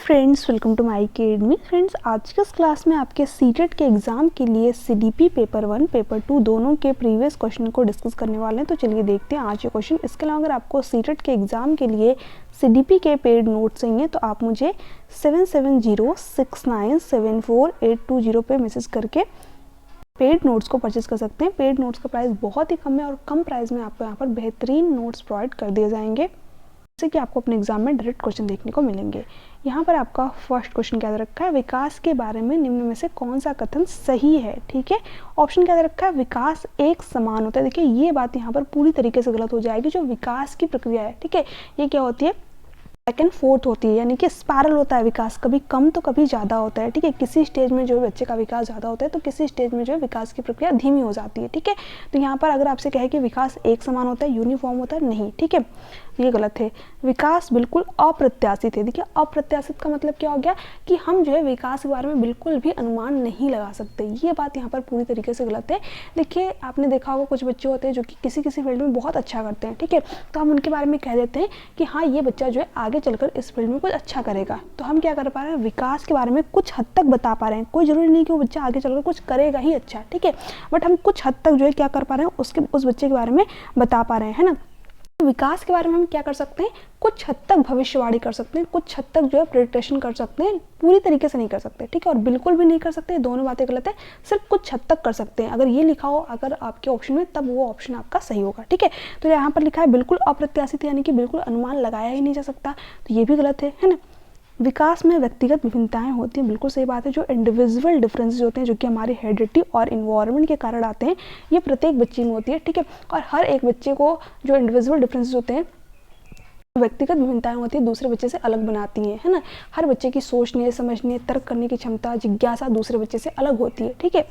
Friends, welcome to my academy. Friends, आज के इस क्लास में आपके सीटेट के एग्ज़ाम के लिए सीडीपी पेपर 1 पेपर 2 दोनों के प्रीवियस क्वेश्चन को डिस्कस करने वाले हैं। तो चलिए देखते हैं आज ये क्वेश्चन। इसके अलावा अगर आपको सीटेट के एग्ज़ाम के लिए सीडीपी के पेड नोट्स चाहिए तो आप मुझे 7706974820 पे मैसेज करके पेड नोट्स को परचेज कर सकते हैं। पेड नोट्स का प्राइस बहुत ही कम है और कम प्राइस में आपको यहाँ पर बेहतरीन नोट्स प्रोवाइड कर दिए जाएंगे, जैसे कि आपको अपने एग्जाम में डायरेक्ट क्वेश्चन देखने को मिलेंगे। यहाँ पर आपका फर्स्ट क्वेश्चन क्या दे रखा है, विकास के बारे में निम्न में से कौन सा कथन सही है। ठीक है, ऑप्शन क्या दे रखा है, विकास एक समान होता है। देखिए ये बात यहाँ पर पूरी तरीके से गलत हो जाएगी। जो विकास की प्रक्रिया है, ठीक है, ये क्या होती है, बैक एंड फोर्थ होती है, यानी कि स्पायरल होता है। विकास कभी कम तो कभी ज़्यादा होता है। ठीक है, किसी स्टेज में जो है बच्चे का विकास ज़्यादा होता है तो किसी स्टेज में जो है विकास की प्रक्रिया धीमी हो जाती है। ठीक है, तो यहाँ पर अगर आपसे कहे कि विकास एक समान होता है, यूनिफॉर्म होता है, नहीं, ठीक है, ये गलत है। विकास बिल्कुल अप्रत्याशित है। देखिए अप्रत्याशित का मतलब क्या हो गया कि हम जो है विकास के बारे में बिल्कुल भी अनुमान नहीं लगा सकते। ये बात यहाँ पर पूरी तरीके से गलत है। देखिए आपने देखा होगा कुछ बच्चे होते हैं जो कि किसी किसी फील्ड में बहुत अच्छा करते हैं, ठीक है, तो हम उनके बारे में कह देते हैं कि हाँ ये बच्चा जो है आगे चलकर इस फील्ड में कुछ अच्छा करेगा। तो हम क्या कर पा रहे हैं, विकास के बारे में कुछ हद तक बता पा रहे हैं। कोई जरूरी नहीं कि वो बच्चा आगे चलकर कुछ करेगा ही अच्छा, ठीक है, बट हम कुछ हद तक जो है क्या कर पा रहे हैं, उस बच्चे के बारे में बता पा रहे हैं, है ना। विकास के बारे में हम क्या कर सकते हैं, कुछ हद तक भविष्यवाणी कर सकते हैं, कुछ हद तक जो है प्रेडिक्टेशन कर सकते हैं, पूरी तरीके से नहीं कर सकते, ठीक है, और बिल्कुल भी नहीं कर सकते। दोनों बातें गलत है, सिर्फ कुछ हद तक कर सकते हैं। अगर ये लिखा हो अगर आपके ऑप्शन में, तब वो ऑप्शन आपका सही होगा। ठीक है, तो यहाँ पर लिखा है बिल्कुल अप्रत्याशित, यानी कि बिल्कुल अनुमान लगाया ही नहीं जा सकता, तो ये भी गलत है ना। विकास में व्यक्तिगत विभिन्नताएं होती हैं, बिल्कुल सही बात है। जो इंडिविजुअल डिफरेंसेस होते हैं जो कि हमारी हेरिडिटी और इन्वायरमेंट के कारण आते हैं, ये प्रत्येक बच्चे में होती है, ठीक है, और हर एक बच्चे को जो इंडिविजुअल डिफरेंसेस होते हैं, व्यक्तिगत विभिन्नताएं होती है, दूसरे बच्चे से अलग बनाती हैं, है ना। हर बच्चे की सोचने समझने तर्क करने की क्षमता जिज्ञासा दूसरे बच्चे से अलग होती है, ठीक है,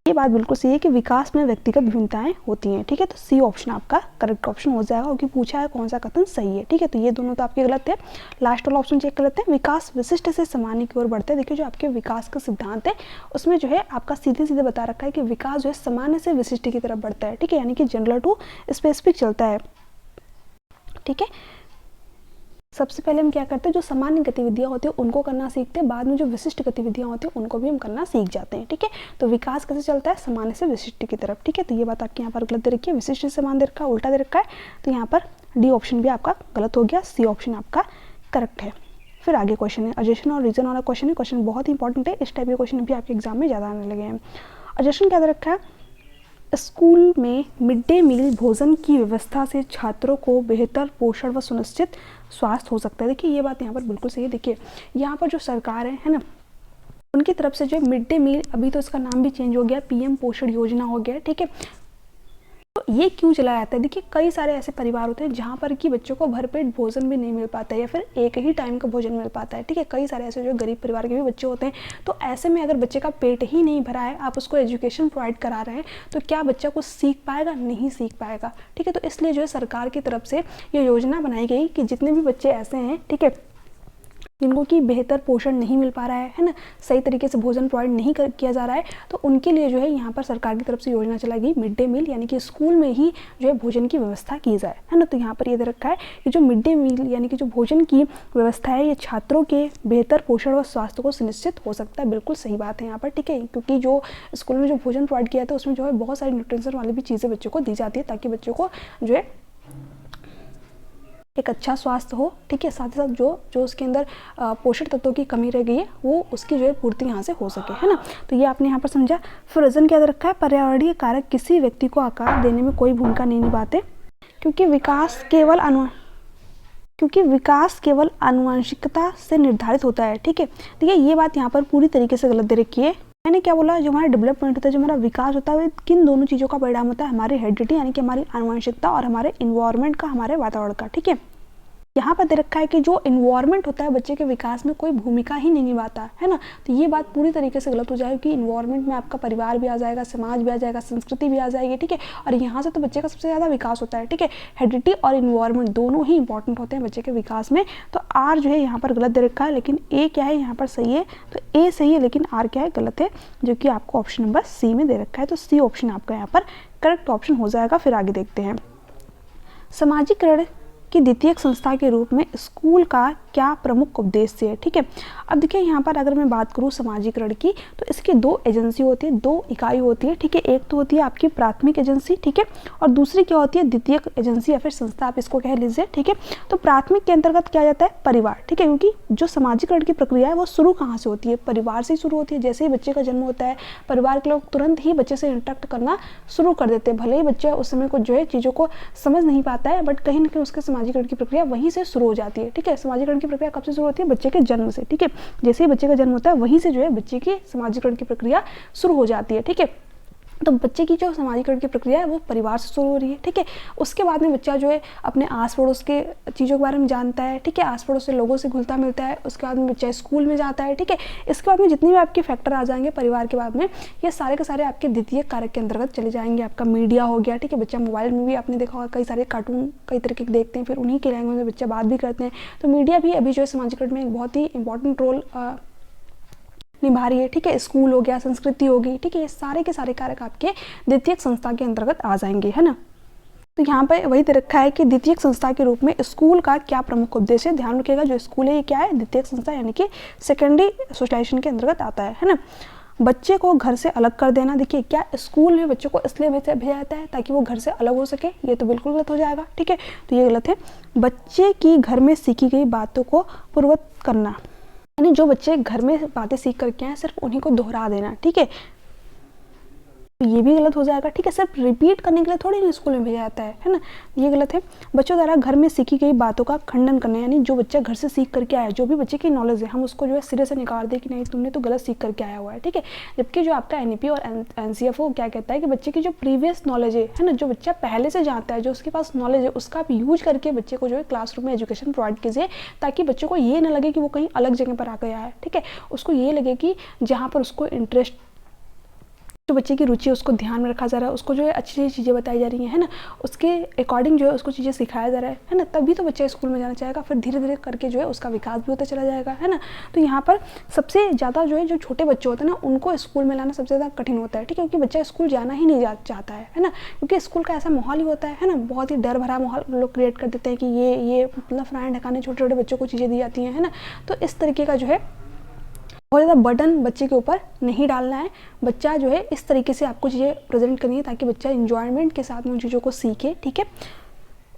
ये बात बिल्कुल सही है कि विकास में व्यक्तिगत विभिन्नताएं होती हैं। ठीक है, तो सी ऑप्शन आपका करेक्ट ऑप्शन हो जाएगा, क्योंकि पूछा है कौन सा कथन सही है। ठीक है, तो ये दोनों तो आपके गलत है। लास्ट वाला ऑप्शन चेक कर लेते हैं, विकास विशिष्ट से सामान्य की ओर बढ़ता है। देखिए जो आपके विकास का सिद्धांत है उसमें जो है आपका सीधे सीधे बता रखा है कि विकास जो है सामान्य से विशिष्ट की तरफ बढ़ता है। ठीक है, यानी कि जनरल टू स्पेसिफिक चलता है। ठीक है, सबसे पहले हम क्या करते हैं, जो सामान्य गतिविधियां होती है उनको करना सीखते हैं, बाद में जो विशिष्ट गतिविधियां होती है उनको भी हम करना सीख जाते हैं। ठीक है, तो विकास कैसे चलता है, सामान्य से विशिष्ट की तरफ। ठीक है, तो ये बात आपके यहाँ पर गलत दे रखी है, विशिष्ट से समान दे रखा है, उल्टा दे रखा है, तो यहाँ पर डी ऑप्शन भी आपका गलत हो गया, सी ऑप्शन आपका करेक्ट है। फिर आगे क्वेश्चन है अजेशन और रीजन वाला क्वेश्चन है। क्वेश्चन बहुत ही इंपॉर्टेंट है, इस टाइप के क्वेश्चन भी आपके एग्जाम में ज़्यादा आने लगे हैं। अजेशन क्या दे रखा है, स्कूल में मिड डे मील भोजन की व्यवस्था से छात्रों को बेहतर पोषण व सुनिश्चित स्वास्थ्य हो सकता है। देखिए ये बात यहाँ पर बिल्कुल सही है। देखिए यहाँ पर जो सरकार है ना, उनकी तरफ से जो मिड डे मील, अभी तो इसका नाम भी चेंज हो गया, पीएम पोषण योजना हो गया, ठीक है, तो ये क्यों चलाया जाता है। देखिए कई सारे ऐसे परिवार होते हैं जहाँ पर कि बच्चों को भरपेट भोजन भी नहीं मिल पाता है या फिर एक ही टाइम का भोजन मिल पाता है। ठीक है, कई सारे ऐसे जो गरीब परिवार के भी बच्चे होते हैं, तो ऐसे में अगर बच्चे का पेट ही नहीं भरा है, आप उसको एजुकेशन प्रोवाइड करा रहे हैं, तो क्या बच्चा कुछ सीख पाएगा, नहीं सीख पाएगा। ठीक है, तो इसलिए जो है सरकार की तरफ से ये योजना बनाई गई कि जितने भी बच्चे ऐसे हैं, ठीक है, जिनको कि बेहतर पोषण नहीं मिल पा रहा है ना, सही तरीके से भोजन प्रोवाइड नहीं किया जा रहा है, तो उनके लिए जो है यहाँ पर सरकार की तरफ से योजना चलाई गई मिड डे मील, यानी कि स्कूल में ही जो है भोजन की व्यवस्था की जाए, है ना। तो यहाँ पर ये दे रखा है कि जो मिड डे मील यानी कि जो भोजन की व्यवस्था है, ये छात्रों के बेहतर पोषण और स्वास्थ्य को सुनिश्चित हो सकता है। बिल्कुल सही बात है यहाँ पर, ठीक है, क्योंकि जो स्कूल में जो भोजन प्रोवाइड किया था उसमें जो है बहुत सारी न्यूट्रिशन वाली भी चीज़ें बच्चों को दी जाती है, ताकि बच्चों को जो है एक अच्छा स्वास्थ्य हो। ठीक है, साथ ही साथ जो उसके अंदर पोषक तत्वों की कमी रह गई है वो उसकी जो है पूर्ति यहाँ से हो सके, है ना। तो ये आपने यहाँ पर समझा। फिर रीजन क्या दे रखा है, पर्यावरणीय कारक किसी व्यक्ति को आकार देने में कोई भूमिका नहीं निभाते, क्योंकि विकास केवल आनुवंशिकता से निर्धारित होता है। ठीक है, देखिए ये बात यहाँ पर पूरी तरीके से गलत दे रखी है। मैंने क्या बोला, जो हमारा डेवलपमेंट होता है, जो हमारा विकास होता है, किन दोनों चीज़ों का परिणाम होता है, हमारी हेरिडिटी यानी कि हमारी आनुवंशिकता और हमारे इन्वायरमेंट का, हमारे वातावरण का। ठीक है, यहाँ पर दे रखा है कि जो इन्वायरमेंट होता है बच्चे के विकास में कोई भूमिका ही नहीं निभाता है ना, तो ये बात पूरी तरीके से गलत हो जाएगी कि इन्वायरमेंट में आपका परिवार भी आ जाएगा, समाज भी आ जाएगा, संस्कृति भी आ जाएगी। ठीक है, और यहाँ से तो बच्चे का सबसे ज़्यादा विकास होता है। ठीक है, हेरिडिटी और इन्वायरमेंट दोनों ही इंपॉर्टेंट होते हैं बच्चे के विकास में। तो आर जो है यहाँ पर गलत दे रखा है, लेकिन ए क्या है यहाँ पर सही है, तो ए सही है लेकिन आर क्या है, गलत है, जो कि आपको ऑप्शन नंबर सी में दे रखा है। तो सी ऑप्शन आपका यहाँ पर करेक्ट ऑप्शन हो जाएगा। फिर आगे देखते हैं, सामाजिकरण की द्वितीयक संस्था के रूप में स्कूल का क्या प्रमुख उद्देश्य है। ठीक है, अब देखिए यहाँ पर अगर मैं बात करूँ समाजीकरण की, तो इसकी दो एजेंसी होती है, दो इकाई होती है। ठीक है, एक तो होती है आपकी प्राथमिक एजेंसी, ठीक है, और दूसरी क्या होती है द्वितीयक एजेंसी या फिर संस्था, आप इसको कह लीजिए। ठीक है, तो प्राथमिक के अंतर्गत क्या जाता है परिवार। ठीक है, क्योंकि जो समाजीकरण की प्रक्रिया है वो शुरू कहाँ से होती है, परिवार से शुरू होती है। जैसे ही बच्चे का जन्म होता है, परिवार के लोग तुरंत ही बच्चे से इंटरेक्ट करना शुरू कर देते हैं। भले ही बच्चा उस समय को जो है चीज़ों को समझ नहीं पाता है, बट कहीं ना कहीं उसके समाजीकरण की प्रक्रिया वहीं से शुरू हो जाती है। ठीक है, समाजीकरण की प्रक्रिया कब से शुरू होती है, बच्चे के जन्म से। ठीक है, जैसे ही बच्चे का जन्म होता है वहीं से जो है बच्चे की समाजीकरण की प्रक्रिया शुरू हो जाती है। ठीक है, तो बच्चे की जो समाजीकरण की प्रक्रिया है वो परिवार से शुरू हो रही है। ठीक है, उसके बाद में बच्चा जो है अपने आस पड़ोस के चीज़ों के बारे में जानता है। ठीक है, आस पड़ोस से लोगों से घुलता मिलता है। उसके बाद में बच्चा स्कूल में जाता है। ठीक है, इसके बाद में जितने भी आपके फैक्टर आ जाएंगे परिवार के बाद में, ये सारे के सारे आपके द्वितीय कारक के अंतर्गत चले जाएंगे। आपका मीडिया हो गया। ठीक है, बच्चा मोबाइल में भी आपने देखा होगा कई सारे कार्टून कई तरीके के देखते हैं, फिर उन्हीं के लैंग्वेज में बच्चा बात भी करते हैं। तो मीडिया भी अभी जो है समाजीकरण में एक बहुत ही इंपॉर्टेंट रोल निभा रही है। ठीक है, स्कूल हो गया, संस्कृति होगी। ठीक है, ये सारे के सारे कारक आपके द्वितीयक संस्था के अंतर्गत आ जाएंगे, है ना। तो यहाँ पर वही दे रखा है कि द्वितीयक संस्था के रूप में स्कूल का क्या प्रमुख उद्देश्य है। ध्यान रखिएगा जो स्कूल है ये क्या है, द्वितीयक संस्था यानी कि सेकेंडरी सोशलाइजेशन के अंतर्गत आता है ना। बच्चे को घर से अलग कर देना, देखिए क्या स्कूल में बच्चों को इसलिए भेजा जाता है ताकि वो घर से अलग हो सके, ये तो बिल्कुल गलत हो जाएगा। ठीक है, तो ये गलत है। बच्चे की घर में सीखी गई बातों को पूर्ववत करना, यानी जो बच्चे घर में बातें सीख करके आए सिर्फ उन्हीं को दोहरा देना। ठीक है, तो ये भी गलत हो जाएगा। ठीक है, सिर्फ रिपीट करने के लिए थोड़ी ना स्कूल में भेजा जाता है ना, ये गलत है। बच्चों द्वारा घर में सीखी गई बातों का खंडन करना, यानी जो बच्चा घर से सीख करके आया, जो भी बच्चे की नॉलेज है हम उसको जो है सिरे से निकाल दें कि नहीं तुमने तो गलत सीख करके आया हुआ है। ठीक है, जबकि जो आपका NEP और NCF क्या कहता है कि बच्चे की जो प्रीवियस नॉलेज है ना, जो बच्चा पहले से जानता है, जो उसके पास नॉलेज है, उसका आप यूज करके बच्चे को जो है क्लासरूम में एजुकेशन प्रोवाइड कीजिए, ताकि बच्चे को ये ना लगे कि वो कहीं अलग जगह पर आ गया है। ठीक है, उसको ये लगे कि जहाँ पर उसको इंटरेस्ट, जो बच्चे की रुचि है उसको ध्यान में रखा जा रहा है, उसको जो है अच्छी चीज़ें बताई जा रही हैं, है ना, उसके अकॉर्डिंग जो है उसको चीज़ें सिखाया जा रहा है ना, तभी तो बच्चा स्कूल में जाना चाहेगा। फिर धीरे धीरे करके जो है उसका विकास भी होता चला जाएगा, है ना। तो यहाँ पर सबसे ज़्यादा जो है जो छोटे बच्चे होते हैं ना उनको स्कूल में लाना सबसे ज़्यादा कठिन होता है। ठीक है, क्योंकि बच्चा स्कूल जाना ही नहीं चाहता है ना, क्योंकि स्कूल का ऐसा माहौल ही होता है ना, बहुत ही डर भरा माहौल लोग क्रिएट कर देते हैं कि ये मतलब फ्राइंड ढकाने छोटे छोटे बच्चों को चीज़ें दी जाती हैं, है ना। तो इस तरीके का जो है बहुत ज़्यादा बर्डन बच्चे के ऊपर नहीं डालना है। बच्चा जो है इस तरीके से आपको चीज़ें प्रेजेंट करनी है ताकि बच्चा इंजॉयमेंट के साथ में उन चीज़ों को सीखे। ठीक है,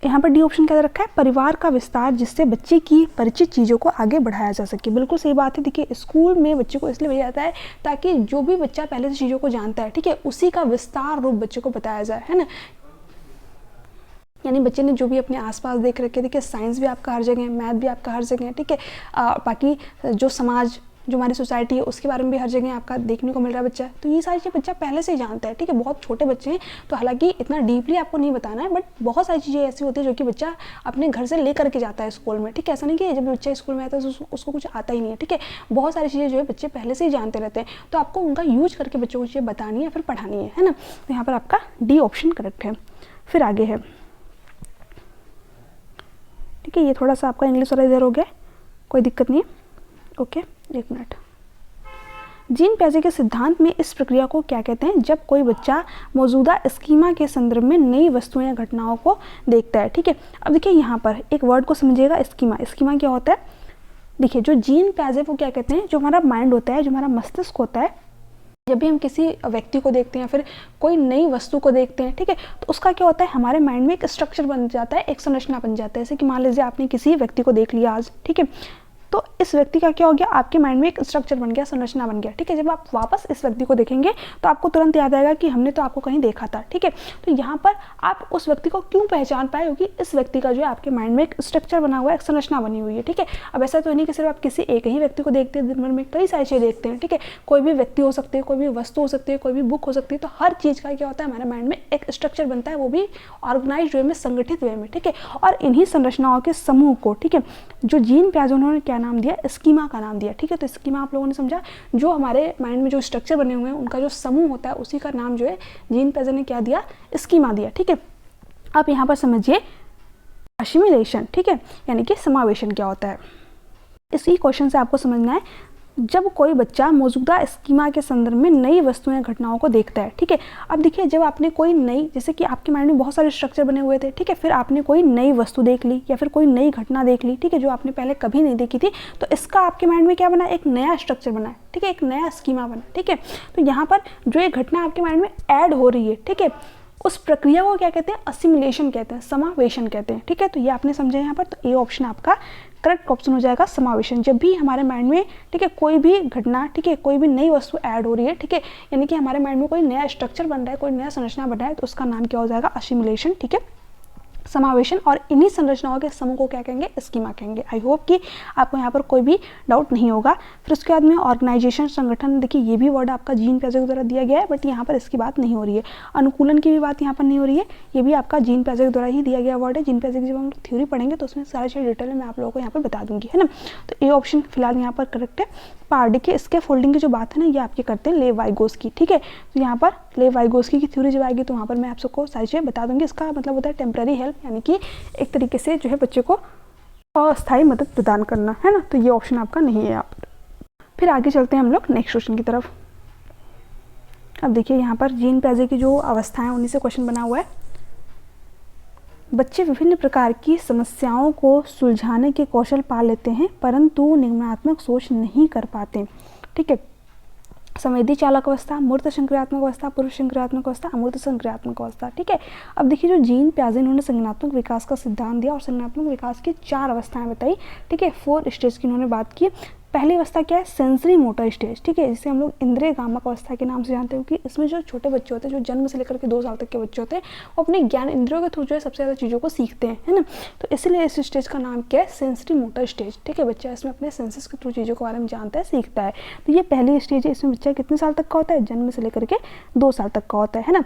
यहाँ पर डी ऑप्शन क्या रखा है, परिवार का विस्तार जिससे बच्चे की परिचित चीज़ों को आगे बढ़ाया जा सके। बिल्कुल सही बात है। देखिए स्कूल में बच्चे को इसलिए भेजा जाता है ताकि जो भी बच्चा पहले से चीज़ों को जानता है, ठीक है, उसी का विस्तार रूप बच्चे को बताया जाए, है ना। यानी बच्चे ने जो भी अपने आसपास देख रखे, देखिए साइंस भी आपका हर जगह है, मैथ भी आपका हर जगह है। ठीक है, बाकी जो समाज, जो हमारी सोसाइटी है उसके बारे में भी हर जगह आपका देखने को मिल रहा है बच्चा, तो ये सारी चीज़ें बच्चा पहले से ही जानता है। ठीक है, बहुत छोटे बच्चे हैं तो हालांकि इतना डीपली आपको नहीं बताना है, बट बहुत सारी चीज़ें ऐसी होती है जो कि बच्चा अपने घर से ले करके जाता है स्कूल में। ठीक है, ऐसा नहीं कि जब बच्चा स्कूल में आता है तो उसको कुछ आता ही नहीं है। ठीक है, बहुत सारी चीज़ें जो है बच्चे पहले से ही जानते रहते हैं, तो आपको उनका यूज करके बच्चों को चीज़ें बतानी है फिर पढ़ानी है ना। तो यहाँ पर आपका डी ऑप्शन करेक्ट है। फिर आगे है, ठीक है, ये थोड़ा सा आपका इंग्लिश वाला इधर हो गया, कोई दिक्कत नहीं है। ओके, एक मिनट। जीन पियाजे के सिद्धांत में इस प्रक्रिया को क्या कहते हैं, जब कोई बच्चा मौजूदा स्कीमा के संदर्भ में नई वस्तुओं या घटनाओं को देखता है। ठीक है, अब देखिए यहाँ पर एक वर्ड को समझिएगा, स्कीमा। स्कीमा क्या होता है, देखिए जो जीन पियाजे वो क्या कहते हैं, जो हमारा माइंड होता है, जो हमारा मस्तिष्क होता है, जब भी हम किसी व्यक्ति को देखते हैं या फिर कोई नई वस्तु को देखते हैं, ठीक है, तो उसका क्या होता है, हमारे माइंड में एक स्ट्रक्चर बन जाता है, एक संरचना बन जाता है। जैसे कि मान लीजिए आपने किसी व्यक्ति को देख लिया आज, ठीक है, तो इस व्यक्ति का क्या हो गया, आपके माइंड में एक स्ट्रक्चर बन गया, संरचना बन गया। ठीक है, जब आप वापस इस व्यक्ति को देखेंगे तो आपको तुरंत याद आएगा कि हमने तो आपको कहीं देखा था। ठीक है, तो यहाँ पर आप उस व्यक्ति को क्यों पहचान पाए, क्योंकि इस व्यक्ति का जो है आपके माइंड में एक स्ट्रक्चर बना हुआ है, एक संरचना बनी हुई है। ठीक है, अब ऐसा तो नहीं कि सिर्फ आप किसी एक ही व्यक्ति को देखते हैं, दिन भर में कई सारी चीज़ें देखते हैं। ठीक है, कोई भी व्यक्ति हो सकते हैं, कोई भी वस्तु हो सकती है, कोई भी बुक हो सकती है, तो हर चीज़ का क्या होता है, हमारे माइंड में एक स्ट्रक्चर बनता है, वो भी ऑर्गेनाइज्ड वे में, संगठित वे में। ठीक है, और इन्हीं संरचनाओं के समूह को, ठीक है, जो जीन पियाजे उन्होंने क्या नाम दिया, स्कीमा का नाम दिया। ठीक है, तो स्कीमा आप लोगों ने समझा, जो हमारे माइंड में जो स्ट्रक्चर बने हुए हैं उनका जो समूह होता है उसी का नाम जो है जीन पियाजे ने क्या दिया, स्कीमा दिया। ठीक है, आप यहाँ पर समझिए असिमिलेशन, ठीक है, यानी कि समावेशन क्या होता है। इसी क्वेश्चन से आपको समझना है जब कोई बच्चा मौजूदा स्कीमा के संदर्भ में नई वस्तुओं या घटनाओं को देखता है। ठीक है, अब देखिए जब आपने कोई नई, जैसे कि आपके माइंड में बहुत सारे स्ट्रक्चर बने हुए थे, ठीक है, फिर आपने कोई नई वस्तु देख ली या फिर कोई नई घटना देख ली, ठीक है, जो आपने पहले कभी नहीं देखी थी, तो इसका आपके माइंड में क्या बना, एक नया स्ट्रक्चर बना है, ठीक है, एक नया स्कीमा बना। ठीक है, तो यहाँ पर जो ये घटना आपके माइंड में ऐड हो रही है, ठीक है, उस प्रक्रिया को क्या कहते हैं, असिमुलेशन कहते हैं, समावेशन कहते हैं। ठीक है, तो ये आपने समझा यहाँ पर, तो ए ऑप्शन आपका करेक्ट ऑप्शन हो जाएगा, समावेशन। जब भी हमारे माइंड में, ठीक है, कोई भी घटना, ठीक है, कोई भी नई वस्तु ऐड हो रही है, ठीक है, यानी कि हमारे माइंड में कोई नया स्ट्रक्चर बन रहा है, कोई नया संरचना बन रहा है, तो उसका नाम क्या हो जाएगा, असिमुलेशन। ठीक है, समावेशन। और इन्हीं संरचनाओं के समूह को क्या कहेंगे, स्कीमा कहेंगे। आई होप कि आपको यहाँ पर कोई भी डाउट नहीं होगा। फिर उसके बाद में ऑर्गेनाइजेशन, संगठन, देखिए ये भी वर्ड आपका जीन पैजेक द्वारा दिया गया है, बट यहाँ पर इसकी बात नहीं हो रही है। अनुकूलन की भी बात यहाँ पर नहीं हो रही है, ये भी आपका जीन पैजेक द्वारा ही दिया गया वर्ड है। जीन पैजेक जब हम थ्योरी पढ़ेंगे तो उसमें सारी चीज़ डिटेल में मैं आप लोगों को यहाँ पर बता दूंगी, है ना। तो ये ऑप्शन फिलहाल यहाँ पर करेक्ट है। पार्डी के इसके फोल्डिंग की जो बात है ना, ये आपके करते हैं लेव वाइगोस्की। ठीक है, तो यहाँ पर लेव वाइगोस्की की थ्योरी जब आएगी तो वहाँ पर मैं आप सबको सारी चीज़ें बता दूंगी। इसका मतलब होता है टेम्पररी हेल्प, यानी कि एक तरीके से जो है बच्चे को अस्थायी मदद प्रदान करना, है ना। तो ये ऑप्शन आपका नहीं है यहाँ पर। फिर आगे चलते हैं हम लोग नेक्स्ट क्वेश्चन की तरफ। अब देखिए यहाँ पर जीन पैजे की जो अवस्थाएं, उन्हीं से क्वेश्चन बना हुआ है। बच्चे विभिन्न प्रकार की समस्याओं को सुलझाने के कौशल पा लेते हैं, परंतु निगमनात्मक सोच नहीं कर पाते। ठीक है, संवेदी चालक अवस्था, मूर्त संक्रियात्मक अवस्था, पूर्व संक्रियात्मक अवस्था, अमूर्त संक्रियात्मक अवस्था। ठीक है, अब देखिए जो जीन प्याजे इन्होंने संज्ञानात्मक विकास का सिद्धांत दिया और संज्ञानात्मक विकास की 4 अवस्थाएं बताई। ठीक है, 4 स्टेज की इन्होंने बात की। पहली अवस्था क्या है, सेंसरी मोटर स्टेज। ठीक है, जिसे हम लोग इंद्रिय गामक अवस्था के नाम से जानते हैं, क्योंकि इसमें जो छोटे बच्चे होते हैं, जो जन्म से लेकर के 2 साल तक के बच्चे होते हैं, वो अपने ज्ञान इंद्रियों के थ्रू जो है सबसे ज़्यादा चीज़ों को सीखते हैं, है ना। तो इसीलिए इस स्टेज का नाम क्या है, सेंसरी मोटर स्टेज। ठीक है, बच्चा इसमें अपने सेंसेस के थ्रू चीज़ों के बारे में जानता है, सीखता है। तो ये पहली स्टेज है। इसमें बच्चा कितने साल तक का होता है, जन्म से लेकर के 2 साल तक का होता है ना।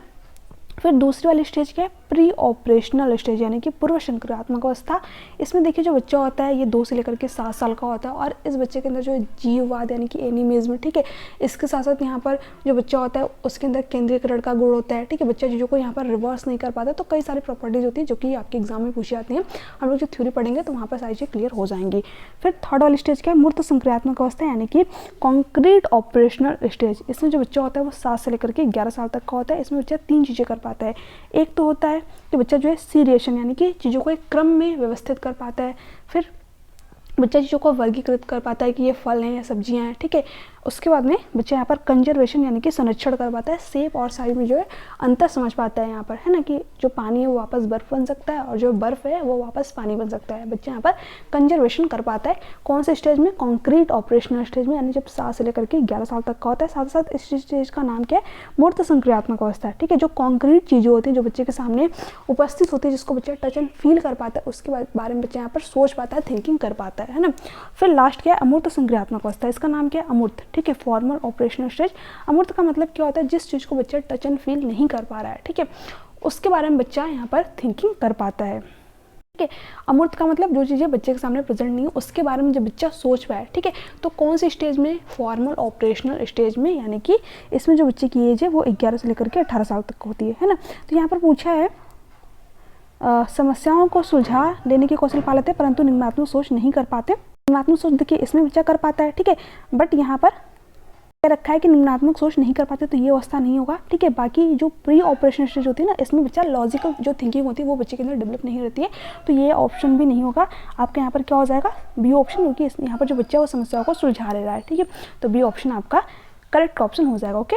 फिर दूसरी वाली स्टेज क्या है, प्री ऑपरेशनल स्टेज, यानी कि पूर्व संक्रियात्मक अवस्था। इसमें देखिए जो बच्चा होता है ये 2 से लेकर के 7 साल का होता है, और इस बच्चे के अंदर जो है जीववाद यानी कि एनिमिज्म, ठीक है, इसके साथ साथ यहाँ पर जो बच्चा होता है उसके अंदर केंद्रीयकरण का गुण होता है। ठीक है, बच्चा चीज़ों को यहाँ पर रिवर्स नहीं कर पाता। तो कई सारी प्रॉपर्टीज होती है जो कि आपके एग्जाम में पूछी जाती हैं। हम लोग जो थ्योरी पढ़ेंगे तो वहाँ पर सारी चीज़ें क्लियर हो जाएंगी। फिर थर्ड वाली स्टेज क्या है, मूर्त संक्रियात्मक अवस्था, यानी कि कॉन्क्रीट ऑपरेशनल स्टेज। इसमें जो बच्चा होता है वो 7 से लेकर के 11 साल तक का होता है। इसमें बच्चा 3 चीज़ें कर पाता है। एक तो होता है कि बच्चा जो है सीरिएशन, यानी कि चीज़ों को एक क्रम में व्यवस्थित कर पाता है। फिर बच्चा चीज़ों को वर्गीकृत कर पाता है कि ये फल हैं या सब्जियां हैं। ठीक है, उसके बाद में बच्चा यहाँ पर कंजर्वेशन यानी कि संरक्षण कर पाता है। शेप और साइज में जो है अंतर समझ पाता है यहाँ पर, है ना, कि जो पानी है वो वापस बर्फ़ बन सकता है और जो बर्फ़ है वो वापस पानी बन सकता है। बच्चा यहाँ पर कंजर्वेशन कर पाता है। कौन से स्टेज में, कॉन्क्रीट ऑपरेशनल स्टेज में, यानी जब 7 से लेकर के 11 साल तक का होता है। साथ साथ इस स्टेज का नाम क्या है, मूर्त संक्रियात्मक अवस्था। ठीक है, जो कॉन्क्रीट चीज़ें होती हैं जो बच्चे के सामने उपस्थित होती है, जिसको बच्चा टच एंड फील कर पाता है, उसके बारे में बच्चा यहाँ पर सोच पाता है, थिंकिंग कर पाता है ना। फिर लास्ट क्या है, अमूर्त संक्रियात्मक अवस्था। इसका नाम क्या है, अमूर्त। ठीक है, फॉर्मल ऑपरेशनल स्टेज। अमूर्त का मतलब क्या होता है, जिस चीज़ को बच्चा टच एंड फील नहीं कर पा रहा है, ठीक है, उसके बारे में बच्चा यहाँ पर थिंकिंग कर पाता है। ठीक है, अमूर्त का मतलब जो चीज़ें बच्चे के सामने प्रेजेंट नहीं है उसके बारे में जब बच्चा सोच पाए। ठीक है, तो कौन सी स्टेज में, फॉर्मल ऑपरेशनल स्टेज में, यानी कि इसमें जो बच्चे की एज है वो 11 से लेकर के 18 साल तक होती है ना। तो यहाँ पर पूछा है समस्याओं को सुलझा लेने के कौशल पा लेते हैं, परंतु निम्नात्मक सोच नहीं कर पाते। निम्नात्मक सोच देखिए इसमें बच्चा कर पाता है, ठीक है, बट यहाँ पर रखा है कि निम्नात्मक सोच नहीं कर पाते, तो ये अवस्था नहीं होगा। ठीक है, बाकी जो प्री ऑपरेशन स्टेज होती है ना, इसमें बच्चा लॉजिकल जो थिंकिंग होती है वो बच्चे के अंदर डेवलप नहीं रहती है, तो ये ऑप्शन भी नहीं होगा। आपके यहाँ पर क्या हो जाएगा, बी ऑप्शन, क्योंकि यहाँ पर जो बच्चा है वो समस्याओं को सुलझा ले रहा है। ठीक है, तो बी ऑप्शन आपका करेक्ट ऑप्शन हो जाएगा। ओके,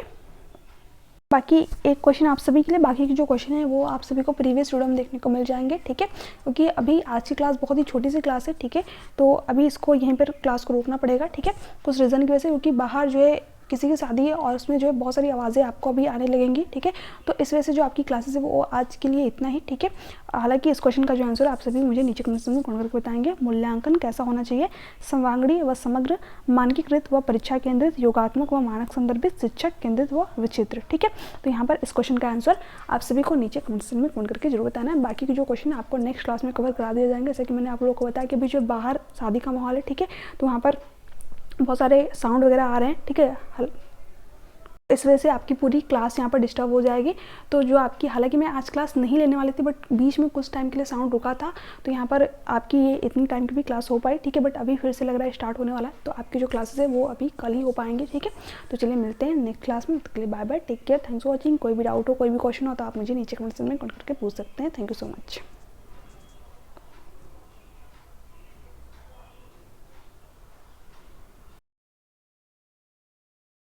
बाकी एक क्वेश्चन आप सभी के लिए, बाकी के जो क्वेश्चन है वो आप सभी को प्रीवियस वीडियो में देखने को मिल जाएंगे। ठीक है, क्योंकि अभी आज की क्लास बहुत ही छोटी सी क्लास है। ठीक है, तो अभी इसको यहीं पर क्लास को रोकना पड़ेगा। ठीक है, कुछ रीज़न की वजह से, क्योंकि बाहर जो है किसी की शादी है और उसमें जो है बहुत सारी आवाज़ें आपको अभी आने लगेंगी। ठीक है, तो इस वजह से जो आपकी क्लासेस है वो आज के लिए इतना ही। ठीक है, हालांकि इस क्वेश्चन का जो आंसर आप सभी मुझे नीचे कमेंट में कमेंट करके बताएंगे। मूल्यांकन कैसा होना चाहिए, सर्वांगीण व समग्र, मानकीकृत व परीक्षा केंद्रित, योगात्मक व मानक संदर्भित, शिक्षक केंद्रित व विचित्र। ठीक है, तो यहाँ पर इस क्वेश्चन का आंसर आप सभी को नीचे कमेंट में कमेंट करके जरूर बताना है। बाकी के जो क्वेश्चन आपको नेक्स्ट क्लास में कवर करा दिए जाएंगे। जैसे कि मैंने आप लोगों को बताया कि अभी जो बाहर शादी का माहौल है, ठीक है, तो वहाँ पर बहुत सारे साउंड वगैरह आ रहे हैं। ठीक है, इस वजह से आपकी पूरी क्लास यहाँ पर डिस्टर्ब हो जाएगी। तो जो आपकी, हालांकि मैं आज क्लास नहीं लेने वाली थी, बट बीच में कुछ टाइम के लिए साउंड रुका था, तो यहाँ पर आपकी ये इतनी टाइम की भी क्लास हो पाई, ठीक है। बट अभी फिर से लग रहा है स्टार्ट होने वाला है, तो आपकी जो क्लासेस है वो अभी कल ही हो पाएंगे, ठीक है। तो चलिए मिलते हैं नेक्स्ट क्लास में, तो bye bye, take care, thanks for watching. कोई भी डाउट हो, कोई भी क्वेश्चन हो तो आप मुझे नीचे कमेंट सेक्शन में कमेंट करके पूछ सकते हैं। Thank you so much.